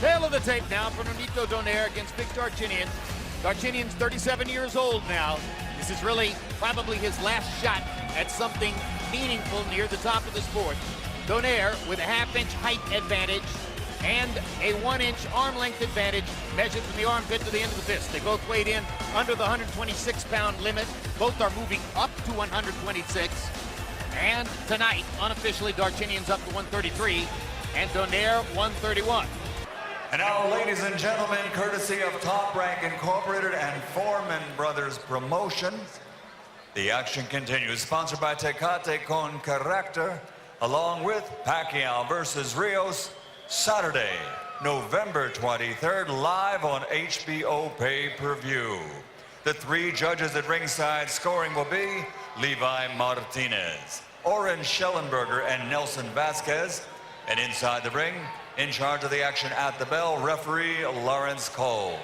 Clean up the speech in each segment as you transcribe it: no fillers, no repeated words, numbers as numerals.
Tail of the tape now from Nonito Donaire against Big Darchinian. Darchinian's 37 years old now. This is really probably his last shot at something meaningful near the top of the sport. Donaire with a half-inch height advantage and a 1-inch arm length advantage measured from the armpit to the end of the fist. They both weighed in under the 126-pound limit. Both are moving up to 126. And tonight, unofficially, Darchinian's up to 133 and Donaire 131. And now, ladies and gentlemen, courtesy of Top Rank Incorporated and Foreman Brothers Promotions, the action continues. Sponsored by Tecate Con Carácter, along with Pacquiao versus Rios, Saturday, November 23rd, live on HBO pay-per-view. The three judges at ringside scoring will be Levi Martinez, Oren Schellenberger, and Nelson Vasquez. And inside the ring, in charge of the action at the bell, referee Lawrence Cole.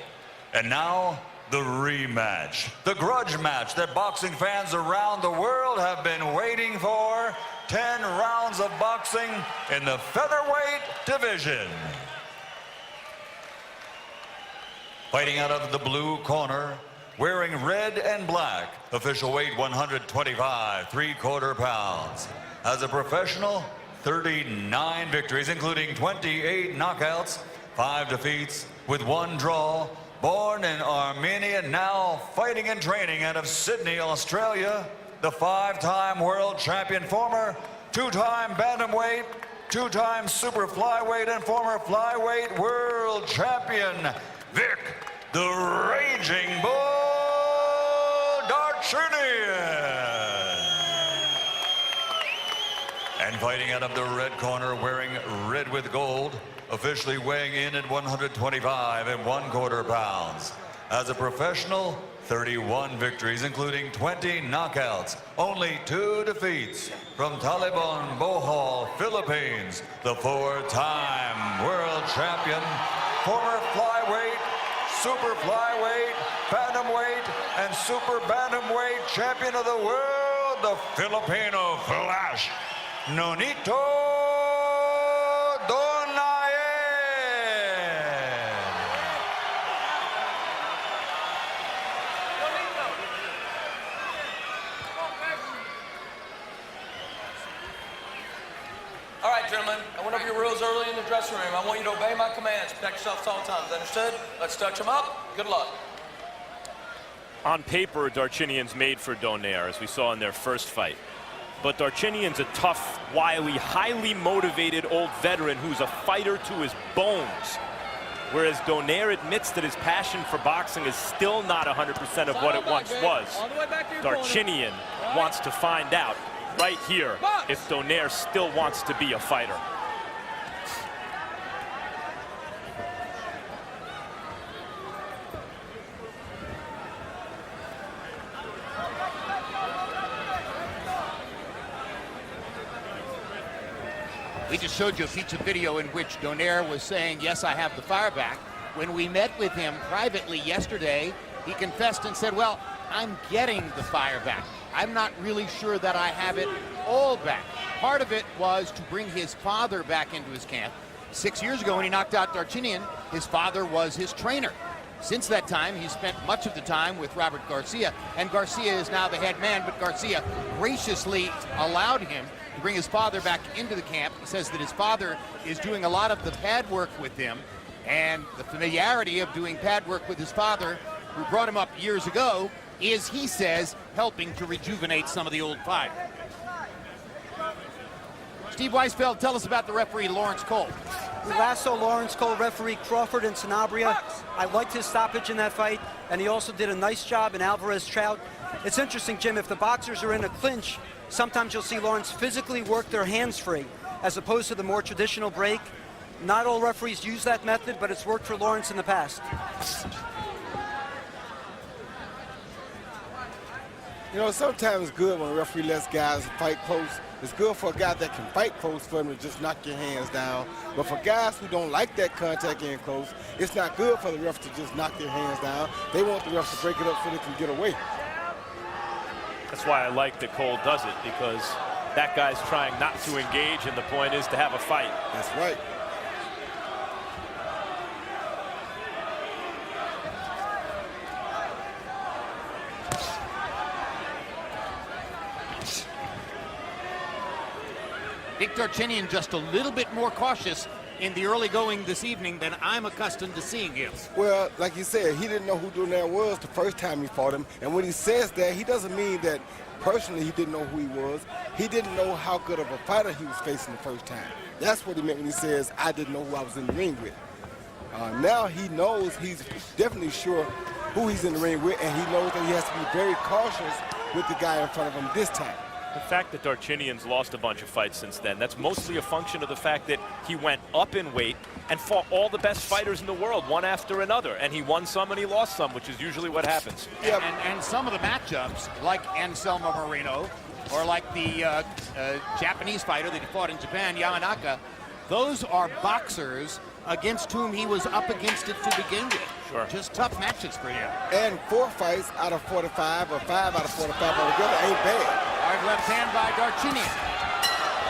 And now, the rematch, the grudge match that boxing fans around the world have been waiting for. 10 rounds of boxing in the featherweight division. Fighting out of the blue corner, wearing red and black, official weight 125, 3/4 pounds. As a professional, 39 victories, including 28 knockouts, 5 defeats, with 1 draw. Born in Armenia, now fighting and training out of Sydney, Australia. The 5-time world champion, former 2-time bantamweight, 2-time super flyweight, and former flyweight world champion, Vic the Raging Bull Darchinian. And fighting out of the red corner, wearing red with gold, officially weighing in at 125 1/4 pounds. As a professional, 31 victories, including 20 knockouts, only 2 defeats. From Taliban, Bohol, Philippines, the 4-time world champion, former flyweight, super flyweight, bantamweight, and super bantamweight champion of the world, the Filipino Flash, Nonito Donaire. All right, gentlemen, I went over your rules early in the dressing room. I want you to obey my commands. Protect yourselves at all times. Understood? Let's touch them up. Good luck. On paper, Darchinian's made for Donaire, as we saw in their first fight. But Darchinian's a tough, wily, highly motivated old veteran who's a fighter to his bones. Whereas Donaire admits that his passion for boxing is still not 100% of what it once was. Darchinian wants to find out right here if Donaire still wants to be a fighter. We just showed you a feature video in which Donaire was saying, yes, I have the fire back. When we met with him privately yesterday, he confessed and said, well, I'm getting the fire back. I'm not really sure that I have it all back. Part of it was to bring his father back into his camp. 6 years ago when he knocked out Darchinian, his father was his trainer. Since that time, he spent much of the time with Robert Garcia, and Garcia is now the head man, but Garcia graciously allowed him to bring his father back into the camp. He says that his father is doing a lot of the pad work with him, and the familiarity of doing pad work with his father, who brought him up years ago, is, he says, helping to rejuvenate some of the old fire. Steve Weisfeld, tell us about the referee, Lawrence Cole. We last saw Lawrence Cole referee Crawford and Sanabria. I liked his stoppage in that fight, and he also did a nice job in Alvarez Trout. It's interesting, Jim, if the boxers are in a clinch, sometimes you'll see Lawrence physically work their hands free, as opposed to the more traditional break. Not all referees use that method, but it's worked for Lawrence in the past. You know, sometimes it's good when a referee lets guys fight close. It's good for a guy that can fight close for him to just knock your hands down. But for guys who don't like that contact in close, it's not good for the ref to just knock their hands down. They want the refs to break it up so they can get away. That's why I like that Cole does it, because that guy's trying not to engage, and the point is to have a fight. That's right. Dick Darchinian just a little bit more cautious in the early going this evening than I'm accustomed to seeing him. Well, like you said, he didn't know who Donaire was the first time he fought him. And when he says that, he doesn't mean that personally he didn't know who he was. He didn't know how good of a fighter he was facing the first time. That's what he meant when he says, I didn't know who I was in the ring with. Now he knows, he's definitely sure who he's in the ring with, and he knows that he has to be very cautious with the guy in front of him this time. The fact that Darchinian's lost a bunch of fights since then, that's mostly a function of the fact that he went up in weight and fought all the best fighters in the world, one after another. And he won some and he lost some, which is usually what happens. Yeah. And some of the matchups, like Anselmo Moreno, or like the Japanese fighter that he fought in Japan, Yamanaka, those are boxers against whom he was up against it to begin with. Sure. Just tough matches for him. And 4 fights out of 45, or 5 out of 45 altogether ain't bad. Hard left hand by Darchinian.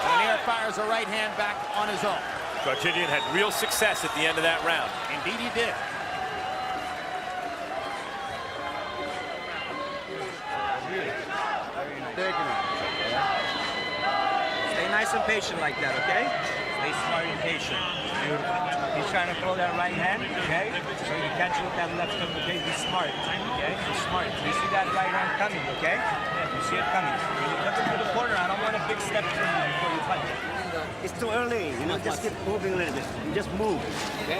Donaire fires a right hand back on his own. Darchinian had real success at the end of that round. Indeed he did. Stay nice and patient like that, okay? Stay smart and patient. Beautiful. He's trying to throw that right hand, okay? So you catch it with that left hook, okay? Be smart, okay? Be smart. You see that right hand coming, okay? Yeah, you see it coming. When you look into the corner, I don't want a big step from you before you punch. It's too early, you know, just keep moving a little bit. Just move. Okay?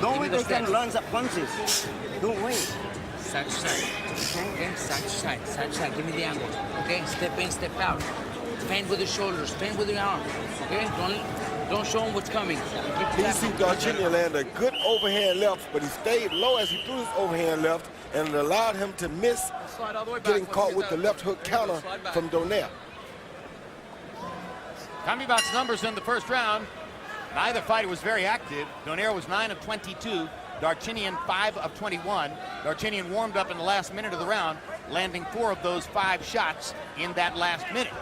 Don't wait until he lands up punches. Don't wait. Side to side. Okay, side to side, side to side. Give me the angle. Okay, step in, step out. Feint with the shoulders, feint with the arm. Okay, don't show him what's coming. You see Darchinian land a good overhand left, but he stayed low as he threw his overhand left, and it allowed him to miss getting caught with the left hook counter from Donaire. Combat numbers in the first round. Neither fighter was very active. Donaire was 9 of 22. Darchinian 5 of 21. Darchinian warmed up in the last minute of the round, landing 4 of those 5 shots in that last minute.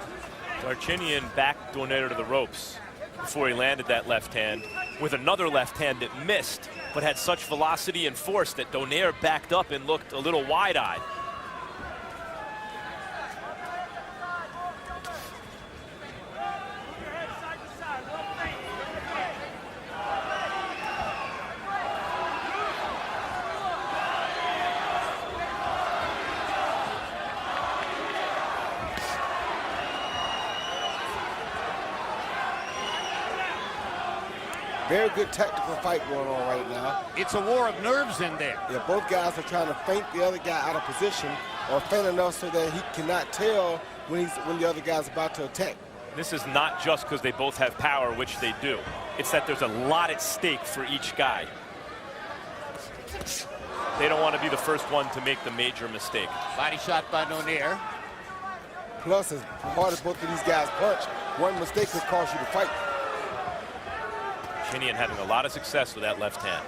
Darchinian backed Donaire to the ropes before he landed that left hand with another left hand that missed, but had such velocity and force that Donaire backed up and looked a little wide-eyed. Very good tactical fight going on right now. It's a war of nerves in there. Yeah, both guys are trying to feint the other guy out of position, or feint enough so that he cannot tell when the other guy's about to attack. This is not just because they both have power, which they do. It's that there's a lot at stake for each guy. They don't want to be the first one to make the major mistake. Body shot by Donaire. Plus, as hard as both of these guys punch, one mistake could cost you the fight. Darchinian having a lot of success with that left hand.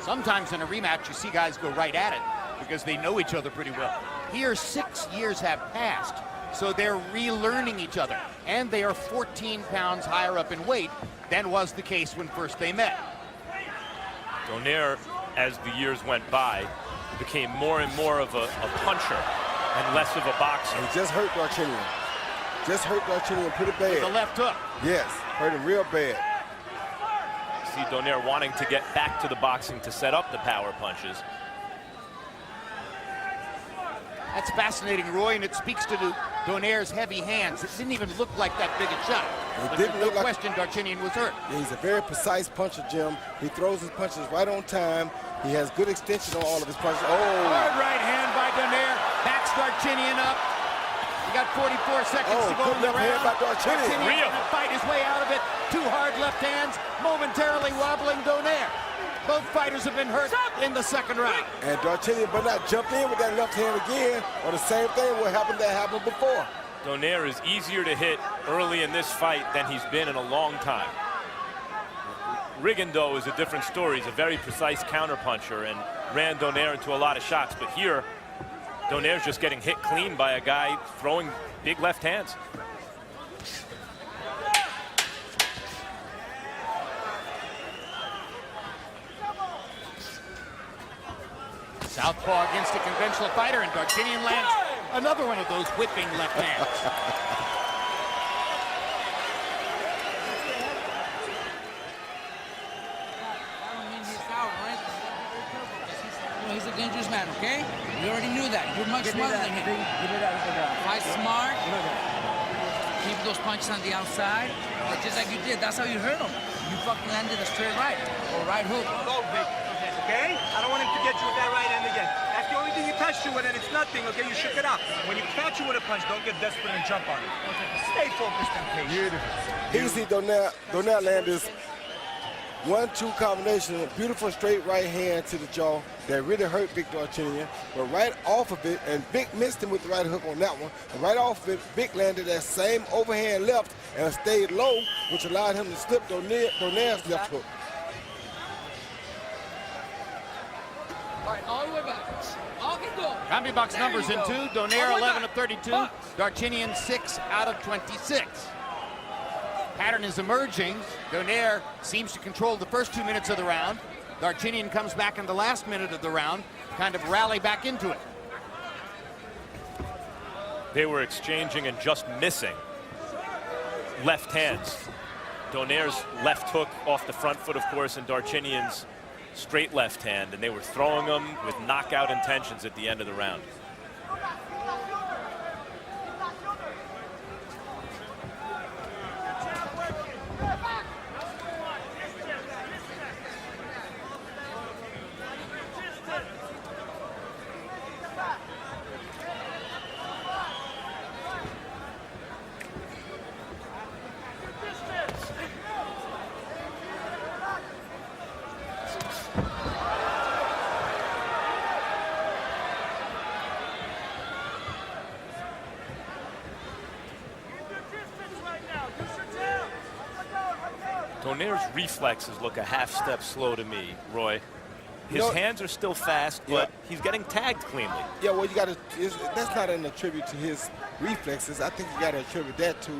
Sometimes in a rematch, you see guys go right at it because they know each other pretty well. Here, 6 years have passed, so they're relearning each other. And they are 14 pounds higher up in weight than was the case when first they met. Donaire, as the years went by, became more and more of a puncher and less of a boxer. He just hurt Darchinian. Just hurt Darchinian pretty bad. With the left hook. Yes, hurt him real bad. See Donaire wanting to get back to the boxing to set up the power punches. That's fascinating, Roy, and it speaks to Donaire's heavy hands. It didn't even look like that big a shot. It didn't look like... question Darchinian was hurt. Yeah, he's a very precise puncher, Jim. He throws his punches right on time. He has good extension on all of his punches. Oh! Hard right hand by Donaire. Backs Darchinian up. He got 44 seconds to go in the round. By Darchinian. Darchinian to fight his way out of it. 2 hard left hands, momentarily wobbling Donaire. Both fighters have been hurt in the second round. And Darchinian better not jump in with that left hand again, or the same thing will happen that happened before. Donaire is easier to hit early in this fight than he's been in a long time. Rigondeaux is a different story. He's a very precise counterpuncher and ran Donaire into a lot of shots. But here, Donaire's just getting hit clean by a guy throwing big left hands. Southpaw against a conventional fighter, and Darchinian lands Another one of those whipping left hands. He's a dangerous man, okay? You already knew that. You're much smarter than him. Fight smart. Keep those punches on the outside. Just like you did. That's how you hurt him. You fucking landed a straight right or right hook. Go, Vic. Okay? I don't want him to get you with that right hand again. That's the only thing you touched you with, and it's nothing, okay? You shook it out. When you catch you with a punch, don't get desperate and jump on it. Stay focused and patient. Here you see Donaire land this 1-2 combination, beautiful straight right hand to the jaw that really hurt Vic Darchinyan. But right off of it, and Vic missed him with the right hook on that one. And right off of it, Vic landed that same overhand left and stayed low, which allowed him to slip Donaire's left hook. All right, all the way back. All can go. Combi box numbers in 2. Donaire 11 of 32. Darchinyan 6 out of 26. Pattern is emerging. Donaire seems to control the first 2 minutes of the round. Darchinyan comes back in the last minute of the round, kind of rally back into it. They were exchanging and just missing left hands. Donaire's left hook off the front foot, of course, and Darchinyan's straight left hand, and they were throwing them with knockout intentions at the end of the round. Donaire's reflexes look a half step slow to me, Roy. His hands are still fast, but he's getting tagged cleanly. Yeah, well, you got to. That's not an attribute to his reflexes. I think you got to attribute that to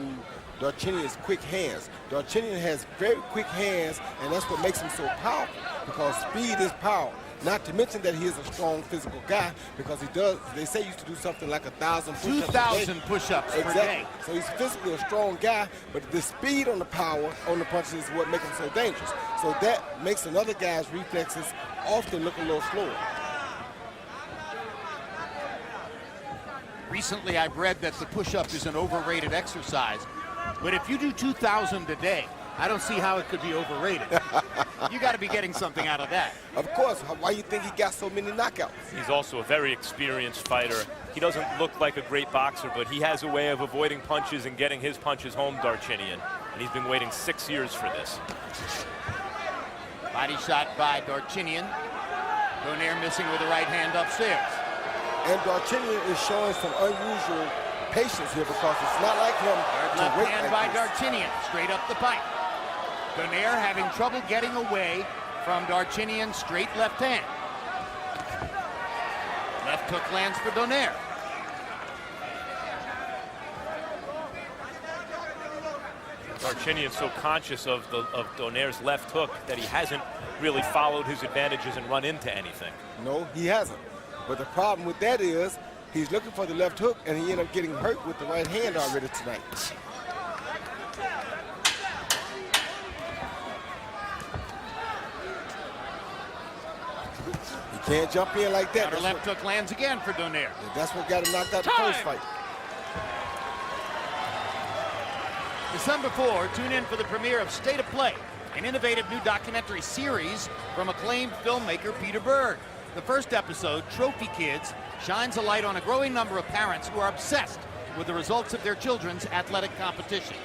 Darchinyan's quick hands. Darchinyan has very quick hands, and that's what makes him so powerful, because speed is power. Not to mention that he is a strong physical guy, because he does, they say he used to do something like 1,000 push-ups. 2,000 push-ups per day. So he's physically a strong guy, but the speed on the power, on the punches is what makes him so dangerous. So that makes another guy's reflexes often look a little slower. Recently, I've read that the push-up is an overrated exercise, but if you do 2,000 a day, I don't see how it could be overrated. You got to be getting something out of that. Of course. Why you think he got so many knockouts? He's also a very experienced fighter. He doesn't look like a great boxer, but he has a way of avoiding punches and getting his punches home, Darchinyan. And he's been waiting 6 years for this. Body shot by Darchinyan. Donaire missing with the right hand upstairs. And Darchinyan is showing some unusual patience here, because it's not like him to Left wait hand like by this. Darchinyan, straight up the pipe. Donaire having trouble getting away from Darchinyan's straight left hand. Left hook lands for Donaire. Darchinyan's so conscious of Donaire's left hook that he hasn't really followed his advantages and run into anything. No, he hasn't. But the problem with that is he's looking for the left hook, and he ended up getting hurt with the right hand already tonight. He can't jump in like that. Counter left hook lands again for Donaire. That's what got him knocked out the first fight. December 4, tune in for the premiere of State of Play, an innovative new documentary series from acclaimed filmmaker Peter Berg. The first episode, Trophy Kids, shines a light on a growing number of parents who are obsessed with the results of their children's athletic competition.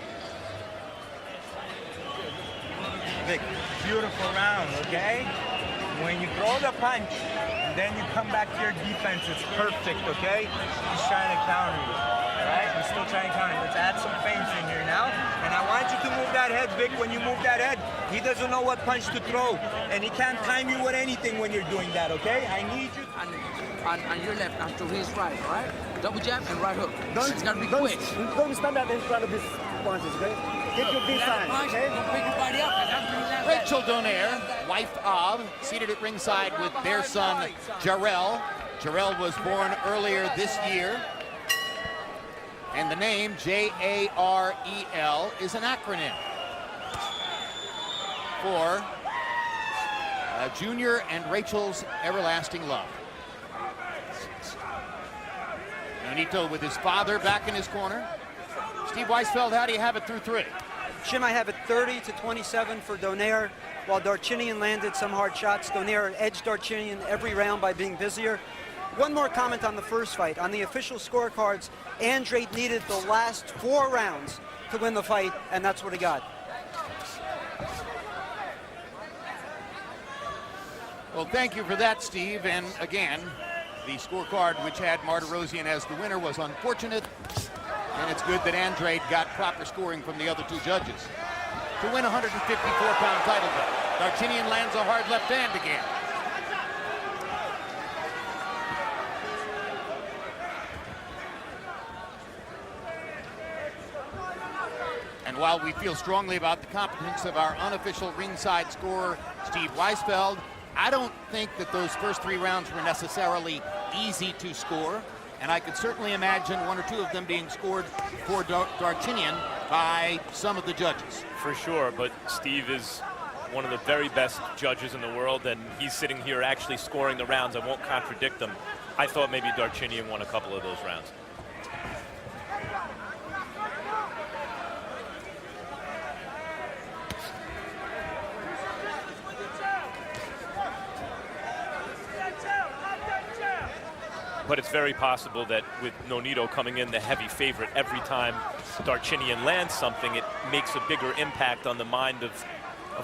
Vic, beautiful round, okay? When you throw the punch, and then you come back to your defense, it's perfect, okay? He's trying to counter you, all right? He's still trying to counter you. Let's add some feints in here now. And I want you to move that head, Vic. When you move that head, he doesn't know what punch to throw. And he can't time you with anything when you're doing that, okay? I need you. On your left, after his right, all right? Double jab and right hook. It's got to be quick. Don't stand up in front of his punches, okay? Get your big sign, okay? Don't pick your body up. That's when you land that. Rachel Donaire, wife of, seated at ringside with their son, Jarrell. Jarrell was born earlier this year. And the name, J-A-R-E-L, is an acronym for Junior and Rachel's Everlasting Love. Nonito with his father back in his corner. Steve Weisfeld, how do you have it through 3? Jim, I have it 30-27 for Donaire. While Darchinian landed some hard shots, Donaire edged Darchinian every round by being busier. One more comment on the first fight. On the official scorecards, Andrade needed the last 4 rounds to win the fight, and that's what he got. Well, thank you for that, Steve. And again, the scorecard, which had Martirosyan as the winner, was unfortunate. And it's good that Andrade got proper scoring from the other 2 judges to win a 154-pound title bout. Darchinian lands a hard left hand again. And while we feel strongly about the competence of our unofficial ringside scorer, Steve Weisfeld, I don't think that those first 3 rounds were necessarily easy to score. And I could certainly imagine 1 or 2 of them being scored for Darchinian by some of the judges. For sure, but Steve is one of the very best judges in the world, and he's sitting here actually scoring the rounds. I won't contradict him. I thought maybe Darchinian won a couple of those rounds. But it's very possible that with Nonito coming in the heavy favorite every time Darchinian lands something, it makes a bigger impact on the mind of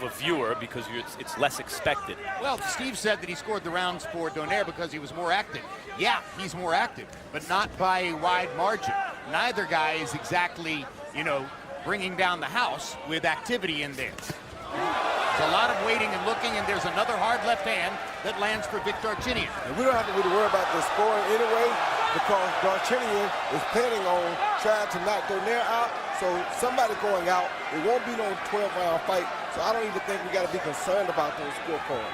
a viewer because it's less expected. Well, Steve said that he scored the rounds for Donaire because he was more active. Yeah, he's more active, but not by a wide margin. Neither guy is exactly, you know, bringing down the house with activity in there. There's a lot of waiting and looking, and there's another hard left hand that lands for Vic Darchinian. And we don't have to really worry about the scoring anyway, because Darchinian is planning on trying to knock Donaire out. So somebody going out, it won't be no 12-round fight. So I don't even think we got to be concerned about those scorecards.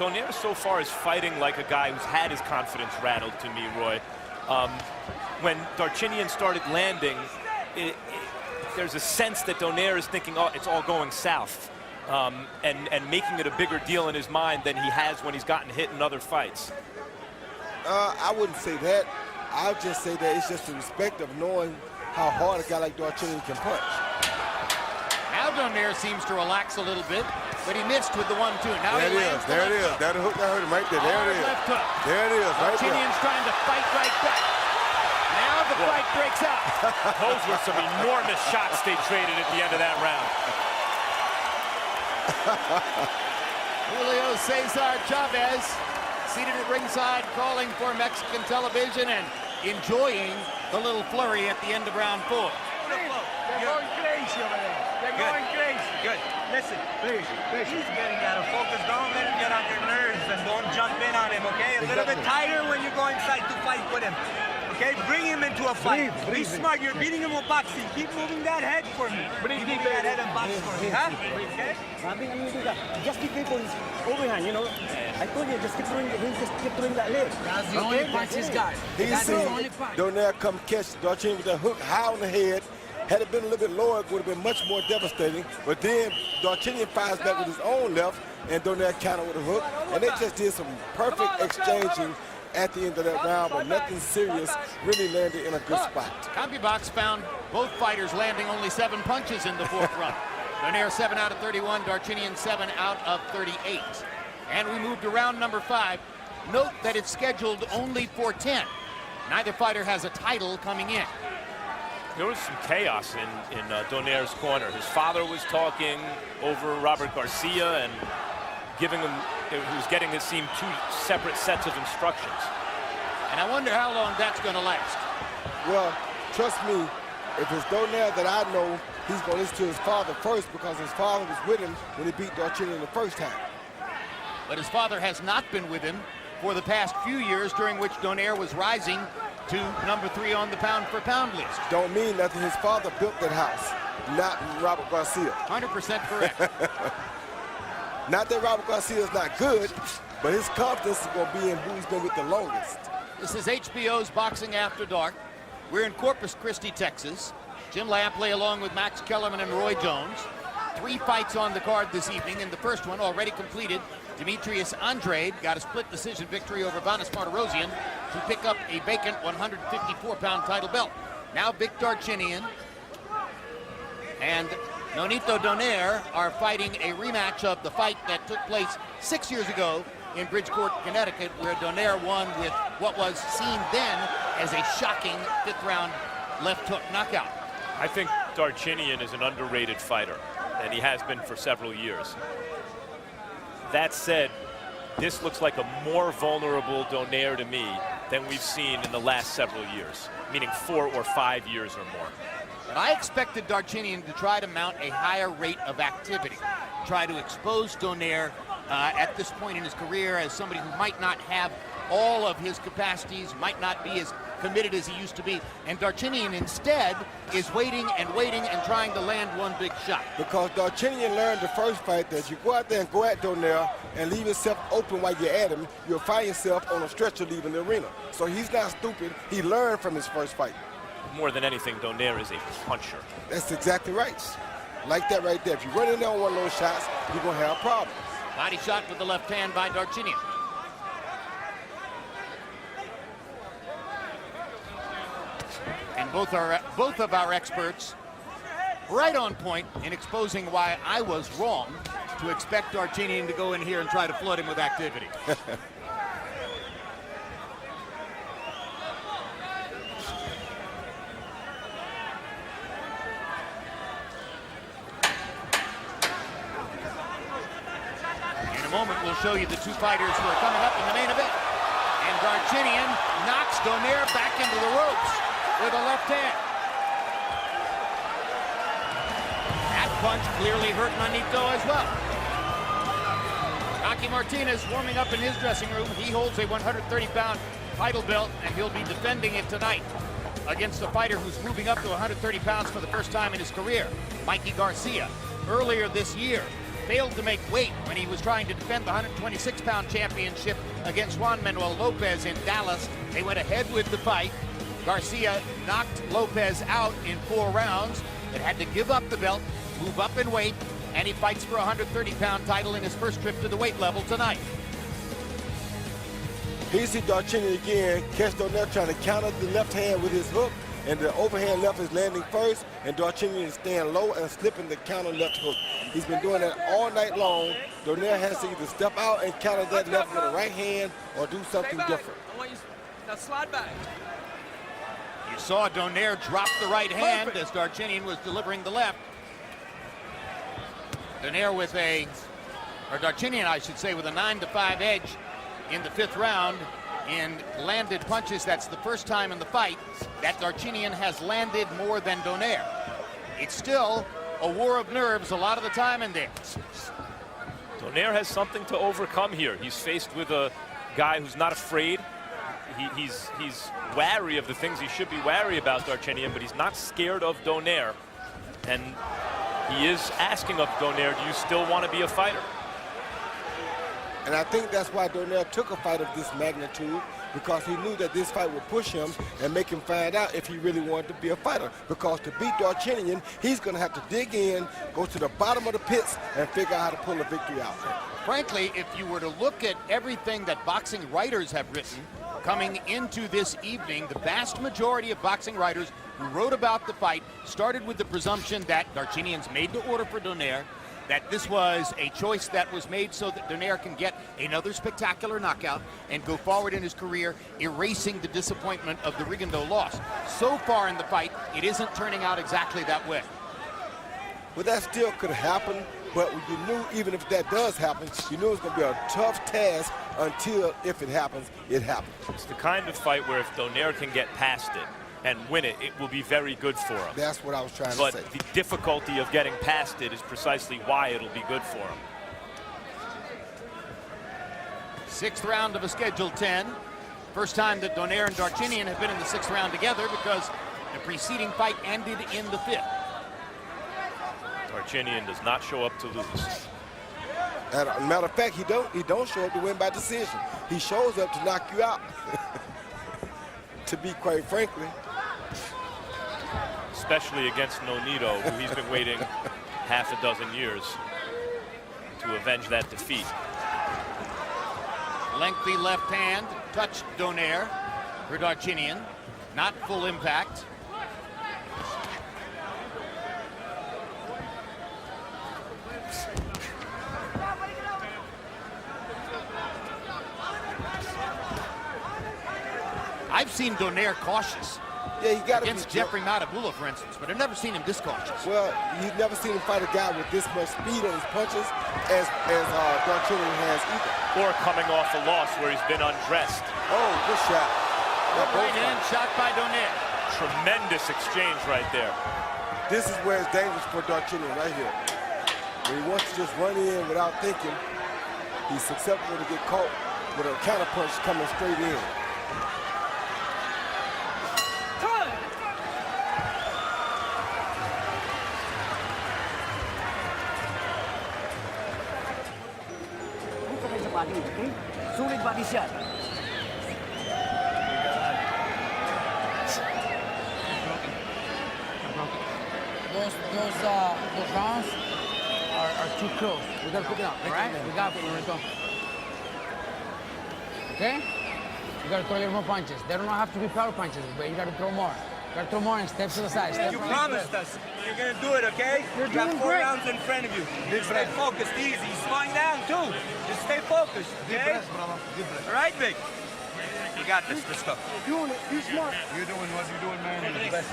Donaire so far is fighting like a guy who's had his confidence rattled to me, Roy. When Darchinian started landing, there's a sense that Donaire is thinking, oh, it's all going south, and making it a bigger deal in his mind than he has when he's gotten hit in other fights. I wouldn't say that. I would just say that it's just the respect of knowing how hard a guy like Darchinian can punch. Now Donaire seems to relax a little bit, but he missed with the 1-2. Now there he it is. lands There it is. That hook that hurt him right there. There it is. Left hook. There it is. Right there. Darchinian's trying to fight right back. Now the fight breaks out. Those were some enormous shots they traded at the end of that round. Julio Cesar Chavez seated at ringside, calling for Mexican television and enjoying the little flurry at the end of round 4. They're going crazy over there. They're going crazy. Good. Listen, please. He's getting out of focus. Don't let him get on your nerves and don't jump in on him, okay? A little bit tighter when you go inside to fight with him. Okay, bring him into a fight. Be smart. You're beating him with boxing. Keep moving that head for me. Keep moving that head and box for me, huh? Okay? Just keep it overhand, you know. I told you, just keep throwing that leg. That's the only punch he's got. That's the only punch. Donaire come catch Darchinian with that hook high on the head. Had it been a little bit lower, it would have been much more devastating. But then Darchinian fires back with his own left, and Donaire countered with a hook. And they just did some perfect exchanging at the end of that round, but nothing serious really landed in a good spot. CompuBox found both fighters landing only 7 punches in the 4th round. Donaire 7 out of 31, Darchinian 7 out of 38. And we move to round number 5. Note that it's scheduled only for 10. Neither fighter has a title coming in. There was some chaos in Donaire's corner. His father was talking over Robert Garcia and giving him, he was getting, it seemed, 2 separate sets of instructions. And I wonder how long that's going to last. Well, trust me, if it's Donaire that I know, he's going to listen to his father first, because his father was with him when he beat Darchinian the first time. But his father has not been with him for the past few years, during which Donaire was rising to number 3 on the pound-for-pound list. Don't mean nothing. His father built that house, not Robert Garcia. 100% correct. Not that Robert Garcia is not good, but his confidence is going to be in who's been with the longest. This is HBO's Boxing After Dark. We're in Corpus Christi, Texas. Jim Lampley along with Max Kellerman and Roy Jones. 3 fights on the card this evening. In the first one, already completed, Demetrius Andrade got a split decision victory over Vanis Martirosyan to pick up a vacant 154-pound title belt. Now Vic Darchinyan and Nonito Donaire are fighting a rematch of the fight that took place 6 years ago in Bridgeport, Connecticut, where Donaire won with what was seen then as a shocking 5th round left hook knockout. I think Darchinyan is an underrated fighter, and he has been for several years. That said, this looks like a more vulnerable Donaire to me than we've seen in the last several years, meaning 4 or 5 years or more. And I expected Darchinyan to try to mount a higher rate of activity, try to expose Donaire at this point in his career as somebody who might not have all of his capacities, might not be as committed as he used to be. And Darchinyan instead is waiting and trying to land one big shot. Because Darchinyan learned the first fight that you go out there and go at Donaire and leave yourself open while you're at him, you'll find yourself on a stretcher leaving the arena. So he's not stupid. He learned from his first fight. More than anything, Donaire is a puncher. That's exactly right. Like that right there. If you run in there on one of those shots, you're going to have problems. Body shot with the left hand by Darchinyan. And both of our experts right on point in exposing why I was wrong to expect Darchinyan to go in here and try to flood him with activity. In a moment, we'll show you the 2 fighters who are coming up in the main event. And Darchinyan knocks Donaire back into the ropes with a left hand. That punch clearly hurt Nonito as well. Rocky Martinez warming up in his dressing room. He holds a 130-pound title belt, and he'll be defending it tonight against a fighter who's moving up to 130 pounds for the first time in his career, Mikey Garcia. Earlier this year, failed to make weight when he was trying to defend the 126-pound championship against Juan Manuel Lopez in Dallas. They went ahead with the fight. Garcia knocked Lopez out in 4 rounds, but had to give up the belt, move up in weight, and he fights for a 130-pound title in his first trip to the weight level tonight. Here you see Darchinyan again, catch Donaire trying to counter the left hand with his hook, and the overhand left is landing first, and Darchinyan is staying low and slipping the counter left hook. He's been doing that all night long. Donaire has to either step out and counter that left with a right hand or do something different. I want you now slide back. You saw Donaire drop the right hand as Darchinyan was delivering the left. Darchinyan, I should say, with a 9-5 edge in the 5th round in landed punches. That's the first time in the fight that Darchinyan has landed more than Donaire. It's still a war of nerves a lot of the time in there. Donaire has something to overcome here. He's faced with a guy who's not afraid. He's wary of the things he should be wary about, Darchinyan, but he's not scared of Donaire. And he is asking of Donaire, do you still want to be a fighter? And I think that's why Donaire took a fight of this magnitude, because he knew that this fight would push him and make him find out if he really wanted to be a fighter. Because to beat Darchinyan, he's going to have to dig in, go to the bottom of the pits, and figure out how to pull a victory out. Frankly, if you were to look at everything that boxing writers have written coming into this evening, the vast majority of boxing writers who wrote about the fight started with the presumption that Darchinyan's made to order for Donaire, that this was a choice that was made so that Donaire can get another spectacular knockout and go forward in his career, erasing the disappointment of the Rigondeaux loss. So far in the fight, it isn't turning out exactly that way. Well, that still could happen, but you knew even if that does happen, you knew it was going to be a tough task until, if it happens, it happens. It's the kind of fight where if Donaire can get past it and win it, it will be very good for him. That's what I was trying to say. But the difficulty of getting past it is precisely why it'll be good for him. 6th round of a scheduled 10. First time that Donaire and Darchinyan have been in the 6th round together, because the preceding fight ended in the 5th. Darchinyan does not show up to lose. As a matter of fact, he don't show up to win by decision. He shows up to knock you out. To be quite frankly. especially against Nonito, who he's been waiting half a dozen years to avenge that defeat. Lengthy left hand touched Donaire for Darchinian. Not full impact. I've seen Donaire cautious. Yeah, you got to against Jeffrey Matabula, for instance, but I've never seen him this cautious. Well, you've never seen him fight a guy with this much speed on his punches as Darchinian has either. Or coming off a loss where he's been undressed. Oh, good shot. Right hand shot by Donaire. Tremendous exchange right there. This is where it's dangerous for Darchinian right here. When he wants to just run in without thinking, he's susceptible to get caught with a counter punch coming straight in. Okay? Solid body shot. Those rounds are too close. We gotta pick it up, all right? We got it when we go. Okay? You gotta throw a little more punches. They don't have to be power punches, but you gotta throw more. You gotta throw more and step to the side. Step You promised us you're gonna do it, okay? You're you got doing 4 great. rounds in front of you. Stay focused, easy. You're slowing down too. Just stay focused, okay? All right, Vic. You got this. Let's go. You're doing it. Be smart. You're doing what you're doing, man. You're the best.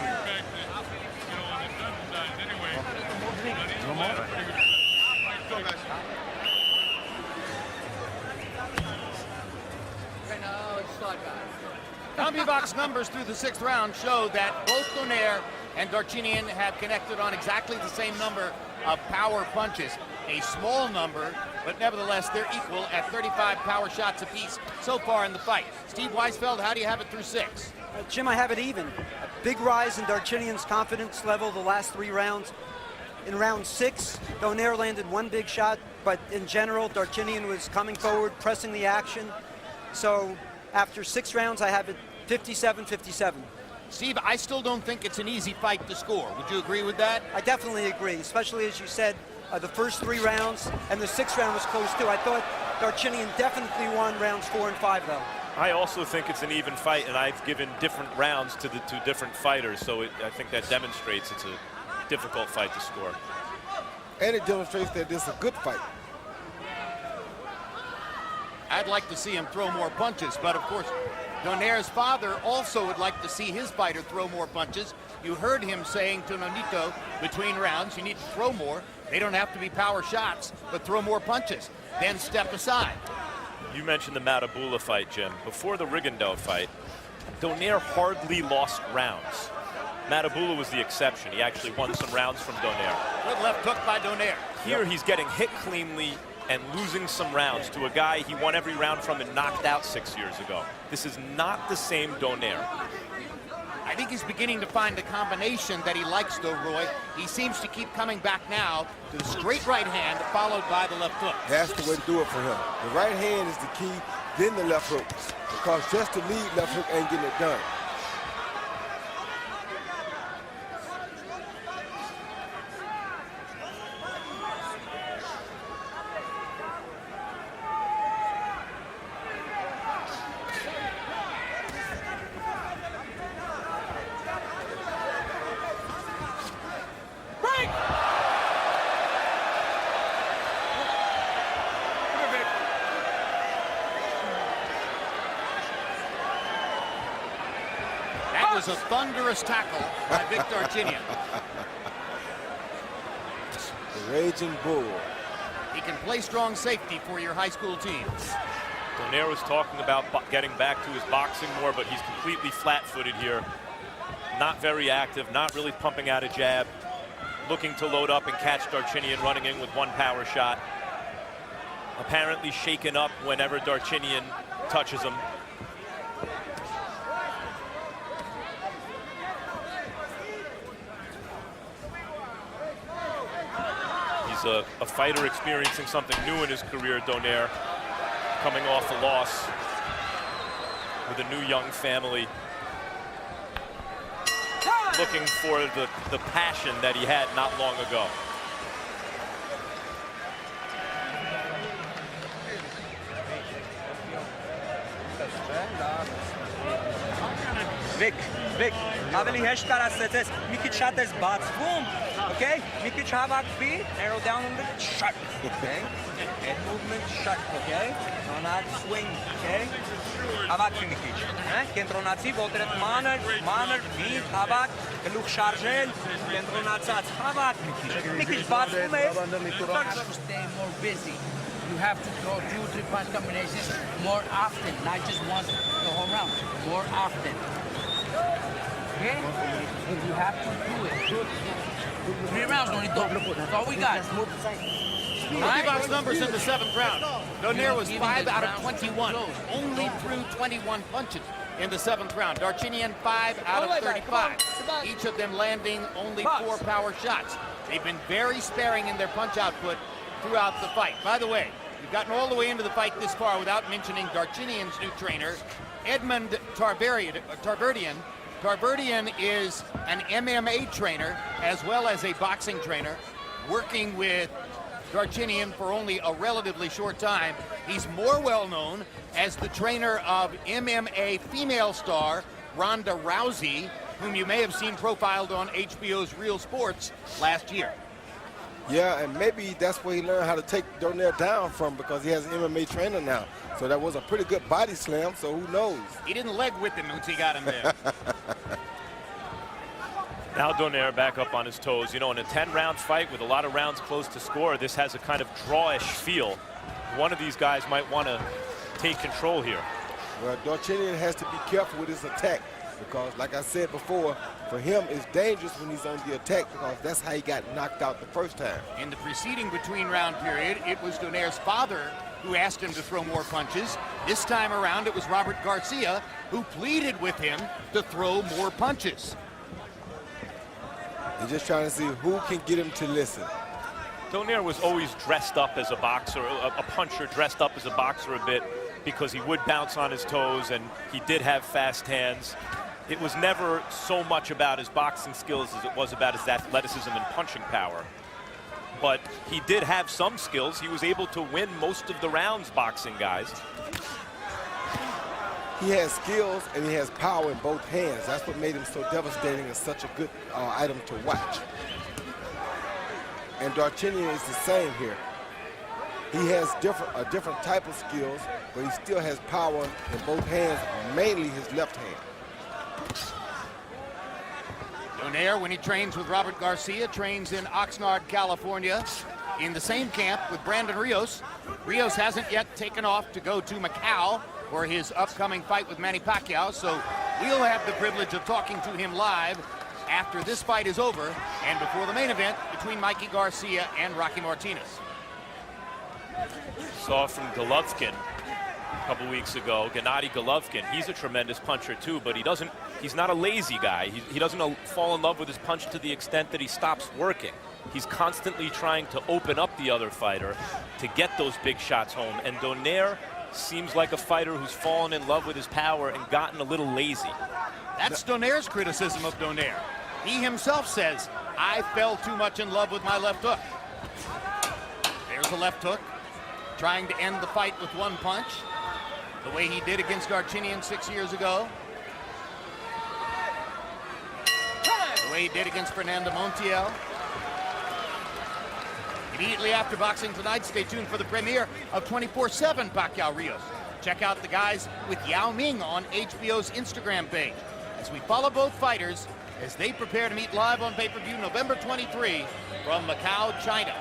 CompuBox numbers through the 6th round show that both Donaire and Darchinian have connected on exactly the same number of power punches. A small number, but nevertheless they're equal at 35 power shots apiece so far in the fight. Steve Weisfeld, how do you have it through 6? Jim, I have it even. A big rise in Darchinian's confidence level the last 3 rounds. In round 6, Donaire landed 1 big shot, but in general, Darchinian was coming forward, pressing the action. So after 6 rounds, I have it 57-57. Steve, I still don't think it's an easy fight to score. Would you agree with that? I definitely agree, especially as you said, the first 3 rounds, and the 6th round was close too. I thought Darchinian definitely won rounds 4 and 5, though. I also think it's an even fight, and I've given different rounds to the 2 different fighters, so I think that demonstrates it's a difficult fight to score. And it demonstrates that this is a good fight. I'd like to see him throw more punches, but of course, Donaire's father also would like to see his fighter throw more punches. You heard him saying to Nonito between rounds, you need to throw more. They don't have to be power shots, but throw more punches. Then step aside. You mentioned the Matabula fight, Jim. Before the Rigondeaux fight, Donaire hardly lost rounds. Matabula was the exception. He actually won some rounds from Donaire. Good left hook by Donaire. Here he's getting hit cleanly and losing some rounds to a guy he won every round from and knocked out 6 years ago. This is not the same Donaire. I think he's beginning to find the combination that he likes, though, Roy. He seems to keep coming back now to the straight right hand, followed by the left hook. That's the way to do it for him. The right hand is the key, then the left hook. Because just the lead left hook ain't getting it done. Was a thunderous tackle by Vic Darchinian. The Raging Bull. He can play strong safety for your high school teams. Donaire was talking about getting back to his boxing more, but he's completely flat-footed here. Not very active, not really pumping out a jab. Looking to load up and catch Darchinian running in with 1 power shot. Apparently shaken up whenever Darchinian touches him. A fighter experiencing something new in his career, Donaire, coming off a loss with a new young family. looking for the passion that he had not long ago. Vic, ավելի հեշտ կարասեցես, մի քիչ շատ ես բացվում, okay? Մի քիչ հավաքվի, narrow down a little bit, shut, okay? Head movement, shut, okay? Do not swing, okay? Հավաքվի մի քիչ, կենտրոնացի, ոտերդ մանր, միտ, հավաք, գլուխ շարժել, կենտրոնացած, հավաք մի քիչ բացվում ես, Stay more busy. You have to throw 2 or 3 punch combinations more often, not just once the whole round, more often. Okay? You have to do it. 3 rounds, Nonito. That's all we got. Box numbers in the 7th round. Donaire was 5 out of 21, only threw 21 punches in the 7th round. Darchinian 5 out of 35, each of them landing only 4 power shots. They've been very sparing in their punch output throughout the fight. By the way, we've gotten all the way into the fight this far without mentioning Darchinian's new trainer, Edmund Tarverdian. Tarverdian is an MMA trainer as well as a boxing trainer, working with Darchinian for only a relatively short time. He's more well known as the trainer of MMA female star Ronda Rousey, whom you may have seen profiled on HBO's Real Sports last year. Yeah, and maybe that's where he learned how to take Donaire down from, because he has an MMA trainer now. So that was a pretty good body slam, so who knows? He didn't leg whip him once he got him there. Now Donaire back up on his toes. You know, in a 10-round fight with a lot of rounds close to score, this has a kind of drawish feel. One of these guys might want to take control here. Well, Darchinian has to be careful with his attack, because, like I said before, for him, it's dangerous when he's on the attack, because that's how he got knocked out the first time. In the preceding between-round period, it was Donaire's father who asked him to throw more punches. This time around, it was Robert Garcia who pleaded with him to throw more punches. He's just trying to see who can get him to listen. Donaire was always dressed up as a boxer, a puncher dressed up as a boxer a bit, because he would bounce on his toes and he did have fast hands. It was never so much about his boxing skills as it was about his athleticism and punching power. But he did have some skills. He was able to win most of the rounds boxing, guys. He has skills and he has power in both hands. That's what made him so devastating and such a good item to watch. And Darchinian is the same here. He has a different type of skills, but he still has power in both hands, mainly his left hand. Donaire, when he trains with Robert Garcia, trains in Oxnard, California, in the same camp with Brandon Rios. Rios hasn't yet taken off to go to Macau for his upcoming fight with Manny Pacquiao, so we'll have the privilege of talking to him live after this fight is over and before the main event between Mikey Garcia and Rocky Martinez. Saw from Golovkin a couple weeks ago, Gennady Golovkin. He's a tremendous puncher too, but he's not a lazy guy. He doesn't fall in love with his punch to the extent that he stops working. He's constantly trying to open up the other fighter to get those big shots home. And Donaire seems like a fighter who's fallen in love with his power and gotten a little lazy. That's Donaire's criticism of Donaire. He himself says, I fell too much in love with my left hook. There's a left hook, trying to end the fight with one punch, the way he did against Darchinian 6 years ago, the way he did against Fernando Montiel. Immediately after Boxing Tonight, stay tuned for the premiere of 24/7 Pacquiao Rios. Check out the guys with Yao Ming on HBO's Instagram page as we follow both fighters as they prepare to meet live on pay-per-view November 23 from Macau, China.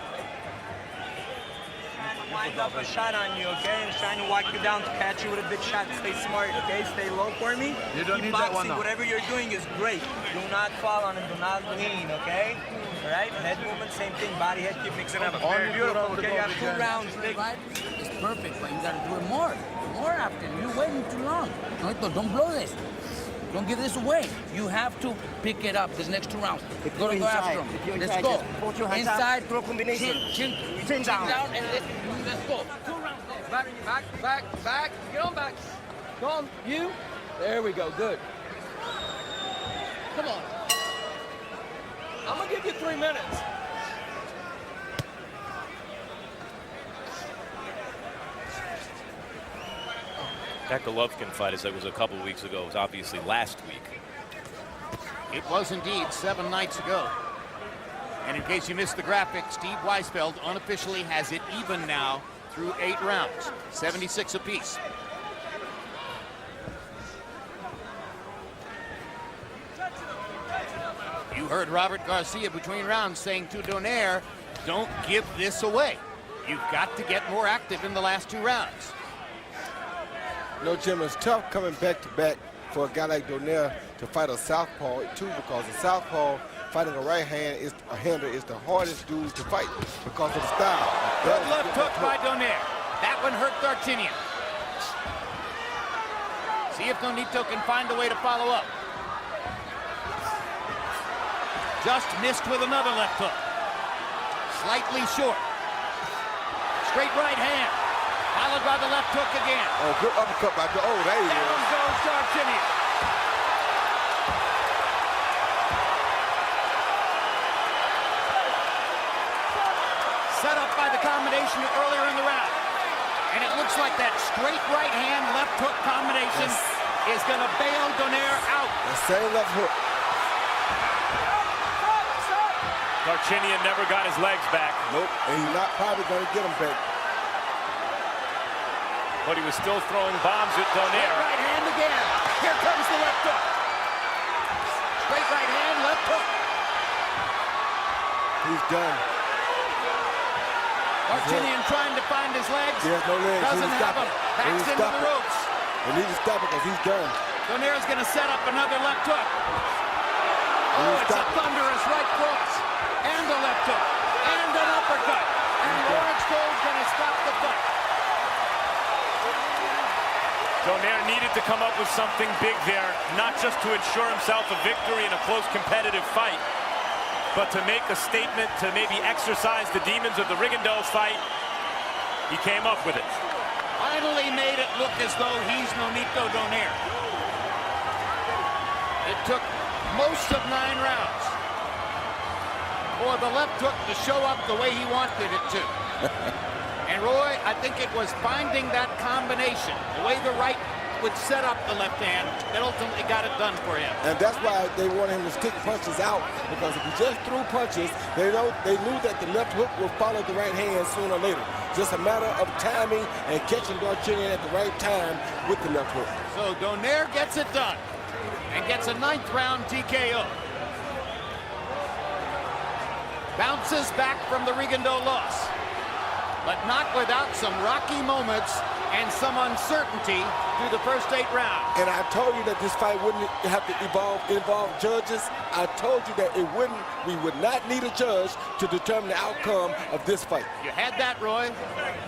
Wind up a shot on you, okay? And trying to walk you down to catch you with a big shot. Stay smart, okay? Stay low for me. You don't Keep need boxing. that one now. Whatever you're doing is great. Do not fall on him. Do not lean, okay? All right? Head movement, same thing. Body, head, keep mixing up. Very beautiful, okay? You got 2 rounds. Big. Right? It's perfect, but you gotta do it more. More often. You're waiting too long. Don't blow this. Don't give this away. You have to pick it up this next 2 rounds. Go after him. Let's go. Put your hands Inside, up, throw combination. Chin down, and let's go. 2 rounds. Back. Get on back. Go on, you. There we go, good. Come on. I'm gonna give you 3 minutes. That Golovkin fight, as it was a couple weeks ago, was obviously last week. It was indeed 7 nights ago. And in case you missed the graphic, Steve Weisfeld unofficially has it even now through 8 rounds, 76 apiece. You heard Robert Garcia between rounds saying to Donaire, don't give this away. You've got to get more active in the last 2 rounds. You know, Jim, it's tough coming back-to-back for a guy like Donaire to fight a southpaw, too, because the southpaw fighting a right-hander is the hardest dude to fight because of the style. Good left hook by Donaire. That one hurt Darchinian. See if Nonito can find a way to follow up. Just missed with another left hook. Slightly short. Straight right hand. Followed by the left hook again. Oh, good uppercut by there he is. Down goes Darchinian. Set up by the combination earlier in the round. And it looks like that straight right hand, left hook combination is going to bail Donaire out. The same left hook. Darchinian never got his legs back. Nope, and he's not probably going to get them back. But he was still throwing bombs at Donaire. Right hand again. Here comes the left hook. Straight right hand, left hook. He's done. Darchinian trying to find his legs. He has no legs. Doesn't have them. Backs into the ropes. They need to stop it because he's done. Donaire's going to set up another left hook. Oh, it's a thunderous right cross. And a left hook. And an uppercut. And Lawrence Cole's going to stop the fight. Donaire needed to come up with something big there, not just to ensure himself a victory in a close competitive fight, but to make a statement, to maybe exercise the demons of the Rigondeaux fight. He came up with it. Finally made it look as though he's Nonito Donaire. It took most of 9 rounds for the left hook to show up the way he wanted it to. And Roy, I think it was finding that combination, the way the right would set up the left hand, that ultimately got it done for him. And that's why they wanted him to stick punches out, because if he just threw punches, they knew that the left hook would follow the right hand sooner or later. Just a matter of timing and catching Darchinian at the right time with the left hook. So Donaire gets it done and gets a 9th round TKO. Bounces back from the Rigondeaux loss, but not without some rocky moments and some uncertainty through the first 8 rounds. And I told you that this fight wouldn't have to involve judges. I told you that we would not need a judge to determine the outcome of this fight. You had that, Roy.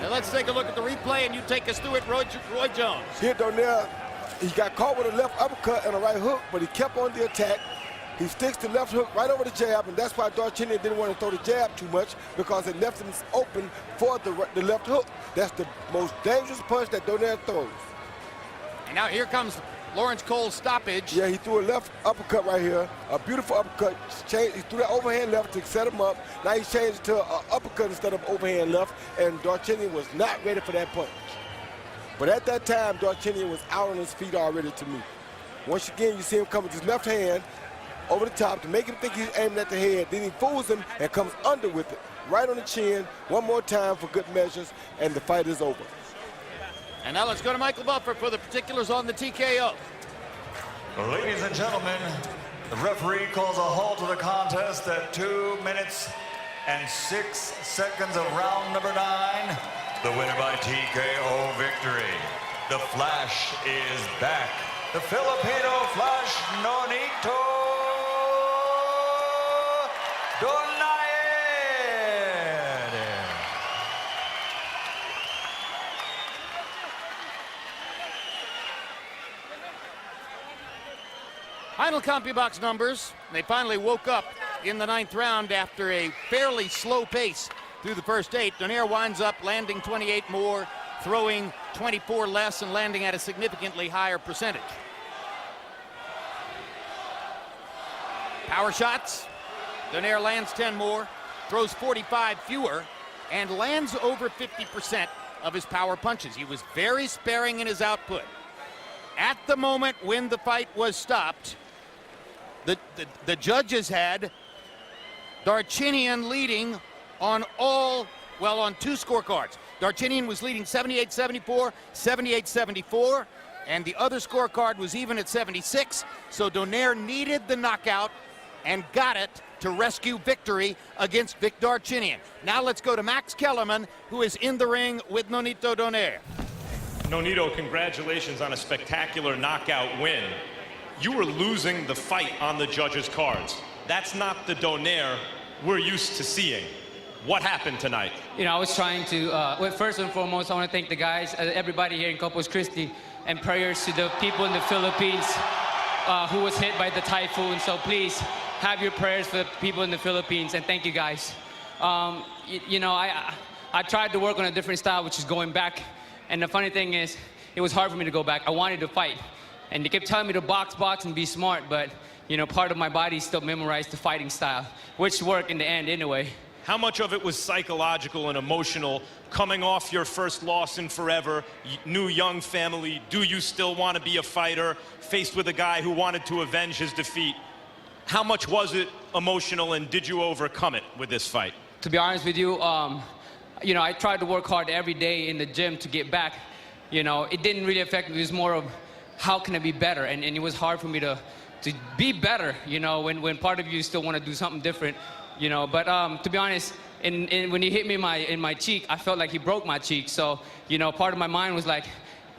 Now let's take a look at the replay and you take us through it, Roy Jones. Here, Donaire, he got caught with a left uppercut and a right hook, but he kept on the attack. He sticks the left hook right over the jab, and that's why Darchinian didn't want to throw the jab too much, because it left him open for the left hook. That's the most dangerous punch that Donaire throws. And now here comes Lawrence Cole's stoppage. Yeah, he threw a left uppercut right here, a beautiful uppercut. He threw that overhand left to set him up. Now he's changed to an uppercut instead of overhand left, and Darchinian was not ready for that punch. But at that time, Darchinian was out on his feet already to me. Once again, you see him come with his left hand over the top to make him think he's aiming at the head. Then he fools him and comes under with it, right on the chin, one more time for good measures, and the fight is over. And now let's go to Michael Buffer for the particulars on the TKO. Ladies and gentlemen, the referee calls a halt to the contest at 2 minutes and 6 seconds of round number 9. The winner by TKO victory. The Flash is back. The Filipino Flash, Nonito Donaire. Final CompuBox numbers. They finally woke up in the 9th round after a fairly slow pace through the first 8. Donaire winds up landing 28 more, throwing 24 less, and landing at a significantly higher percentage. Power shots, Donaire lands 10 more, throws 45 fewer, and lands over 50% of his power punches. He was very sparing in his output. At the moment when the fight was stopped, the judges had Darchinian leading on on two scorecards. Darchinian was leading 78-74, 78-74, and the other scorecard was even at 76. So Donaire needed the knockout and got it to rescue victory against Vic Darchinian. Now let's go to Max Kellerman, who is in the ring with Nonito Donaire. Nonito, congratulations on a spectacular knockout win. You were losing the fight on the judges' cards. That's not the Donaire we're used to seeing. What happened tonight? You know, I was trying to, well, first and foremost, I want to thank the guys, everybody here in Corpus Christi, and prayers to the people in the Philippines who was hit by the typhoon. So please have your prayers for the people in the Philippines, and thank you guys. You know, I tried to work on a different style, which is going back. And the funny thing is, it was hard for me to go back. I wanted to fight. And they kept telling me to box, and be smart, but, you know, part of my body still memorized the fighting style, which worked in the end anyway. How much of it was psychological and emotional, coming off your first loss in forever, new young family? Do you still want to be a fighter, faced with a guy who wanted to avenge his defeat? How much was it emotional, and did you overcome it with this fight? To be honest with you, you know, I tried to work hard every day in the gym to get back. You know, it didn't really affect me. It was more of how can I be better, and it was hard for me to be better, you know, when part of you still want to do something different. You know, but to be honest, when he hit me in my cheek, I felt like he broke my cheek. So, you know, part of my mind was like,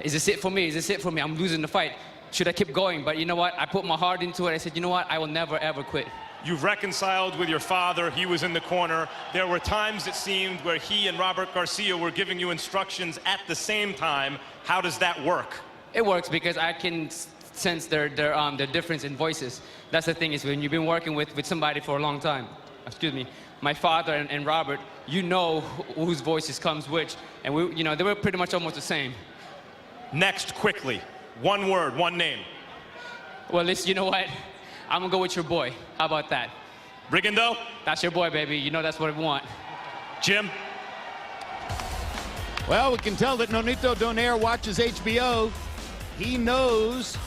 is this it for me? Is this it for me? I'm losing the fight. Should I keep going? But you know what? I put my heart into it. I said, you know what? I will never, ever quit. You've reconciled with your father. He was in the corner. There were times, it seemed, where he and Robert Garcia were giving you instructions at the same time. How does that work? It works because I can sense their difference in voices. That's the thing, is when you've been working with somebody for a long time. Excuse me, my father and Robert, you know whose voices comes which, and you know, they were pretty much almost the same. Next, quickly, one word, one name. Well, listen, you know what? I'm gonna go with your boy. How about that? Brigando? That's your boy, baby. You know that's what I want. Jim? Well, we can tell that Nonito Donaire watches HBO. He knows.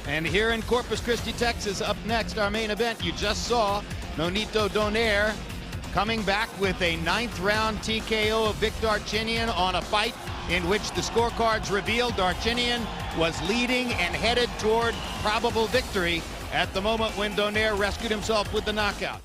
And here in Corpus Christi, Texas, up next, our main event, you just saw Nonito Donaire coming back with a 9th round TKO of Vic Darchinian on a fight in which the scorecards revealed Darchinian was leading and headed toward probable victory at the moment when Donaire rescued himself with the knockout.